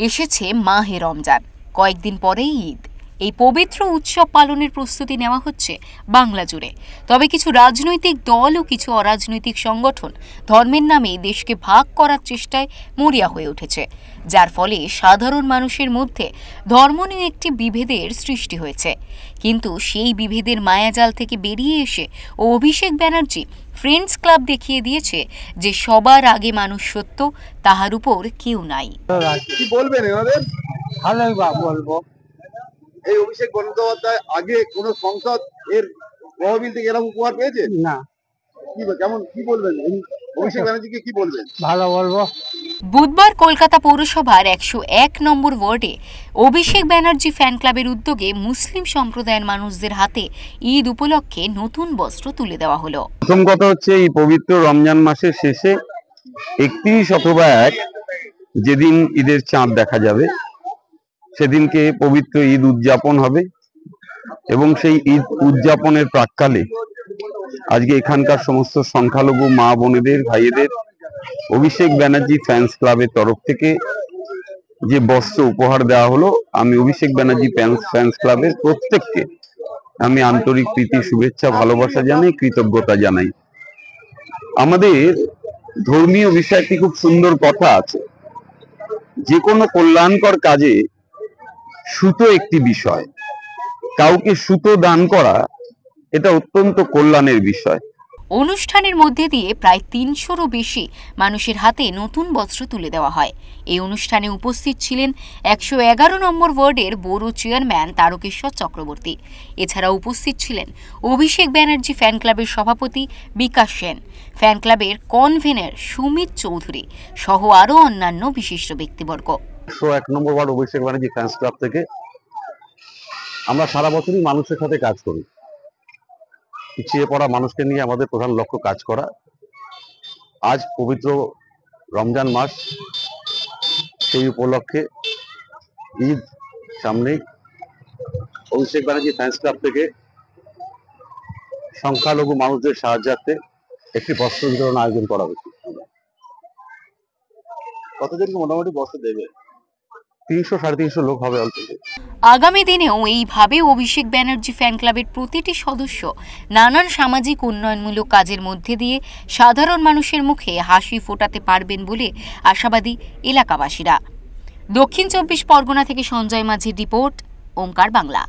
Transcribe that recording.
এসেছে মাহে রমজান, কয়েকদিন পরেই ঈদ। এই পবিত্র উৎসব পালনের প্রস্তুতি নেওয়া হচ্ছে বাংলা জুড়ে। তবে কিছু রাজনৈতিক দল ও কিছু অরাজনৈতিক সংগঠন ধর্মের নামে দেশকে ভাগ করার চেষ্টায় মরিয়া হয়ে উঠেছে, যার ফলে সাধারণ মানুষের মধ্যে ধর্ম নিয়ে একটি বিভেদের সৃষ্টি হয়েছে। কিন্তু সেই বিভেদের মায়াজাল থেকে বেরিয়ে এসে অভিষেক ব্যানার্জি ফ্রেন্ডস ক্লাব দেখিয়ে দিয়েছে যে সবার আগে মানুষ সত্য, তাহার উপর কেউ নাই। কি বলবেন এনাদের? ভালোই বলবো। এই অভিষেক বন্দ্যোপাধ্যায় আগে কোন সংসদ এর তহবিল থেকে এরকম উপহার পেয়েছে না? কেমন কি বলবেন অভিষেক ব্যানার্জিকে? কি বলবেন? ভালো বলবো। বুধবার কলকাতা পৌরসভার 101 নম্বর ওয়ার্ডে অভিষেক ব্যানার্জি ফ্যান ক্লাবের উদ্যোগে মুসলিম সম্প্রদায়ের মানুষদের হাতে ঈদ উপলক্ষে নতুন বস্ত্র তুলে দেওয়া হলো। প্রথম কথা হচ্ছে, এই পবিত্র রমজান মাসের শেষে 31 অথবা 1 যেদিন ঈদের চাঁদ দেখা যাবে, সেদিনকে পবিত্র ঈদ উদযাপন হবে এবং সেই ঈদ উদযাপনের প্রাক্কালে আজকে এখানকার সমস্ত সংখ্যালঘু মা বোনেদের, ভাইয়েদের অভিষেক ব্যানার্জি ফ্যান্স ক্লাবের তরফ থেকে যে বস্ত্র উপহার দেওয়া হলো, আমি অভিষেক ব্যানার্জি ফ্যান্স ক্লাবের প্রত্যেককে আমি আন্তরিক প্রীতি, শুভেচ্ছা, ভালোবাসা জানাই, কৃতজ্ঞতা জানাই। আমাদের ধর্মীয় বিষয়ে একটি খুব সুন্দর কথা আছে, যে কোনো কল্যাণকর কাজে সুতো একটি বিষয়। কাউকে সুতো দান করা এটা অত্যন্ত কল্যাণের বিষয়। অনুষ্ঠানের মধ্যে দিয়ে প্রায় 300-রও বেশি মানুষের হাতে নতুন বস্ত্র তুলে দেওয়া হয়। এই অনুষ্ঠানে উপস্থিত ছিলেন 111 নম্বর ওয়ার্ডের বড় চেয়ারম্যান তারকেশ্বর চক্রবর্তী। এছাড়া উপস্থিত ছিলেন অভিষেক ব্যানার্জি ফ্যান ক্লাবের সভাপতি বিকাশ সেন, ফ্যান ক্লাবের কনভেনর সুমিত চৌধুরী সহ আরও অন্যান্য বিশিষ্ট ব্যক্তিবর্গ। 101 নম্বর word Abhishek Banerjee fans club থেকে আমরা সারা বছরই মানুষের সাথে কাজ করি। পিছিয়ে পড়া মানুষকে নিয়ে আমাদের প্রধান লক্ষ্য কাজ করা। আজ পবিত্র রমজান মাস, সেই উপলক্ষে ঈদ সামনেই অভিষেক ব্যানার্জি ফ্যান্স ক্লাব থেকে সংখ্যালঘু মানুষদের সাহায্যার্থে একটি বস্ত্র বিতরণ আয়োজন করা হয়েছে। কতজনকে মোটামুটি বস্ত্র দেবে? 300-350 লোক হবে অল্প। আগামী দিনেও এইভাবে অভিষেক ব্যানার্জি ফ্যান ক্লাবের প্রতিটি সদস্য নানান সামাজিক উন্নয়নমূলক কাজের মধ্যে দিয়ে সাধারণ মানুষের মুখে হাসি ফোটাতে পারবেন বলে আশাবাদী এলাকাবাসীরা। দক্ষিণ 24 পরগনা থেকে সঞ্জয় মাঝির রিপোর্ট, ওঙ্কার বাংলা।